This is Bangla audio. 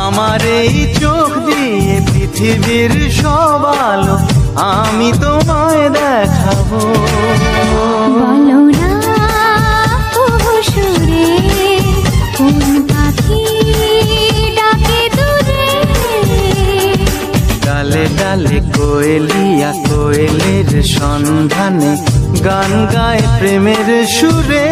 আমার এই চোখ দিয়ে পৃথিবীর সব আলো আমি তোমায় দেখাবো। বলো না সুরে কোন পাখি ডাকে দূরে, ডালে ডালে কোয়েলিয়া কোয়েলের সন্ধানে গান গায় প্রেমের সুরে।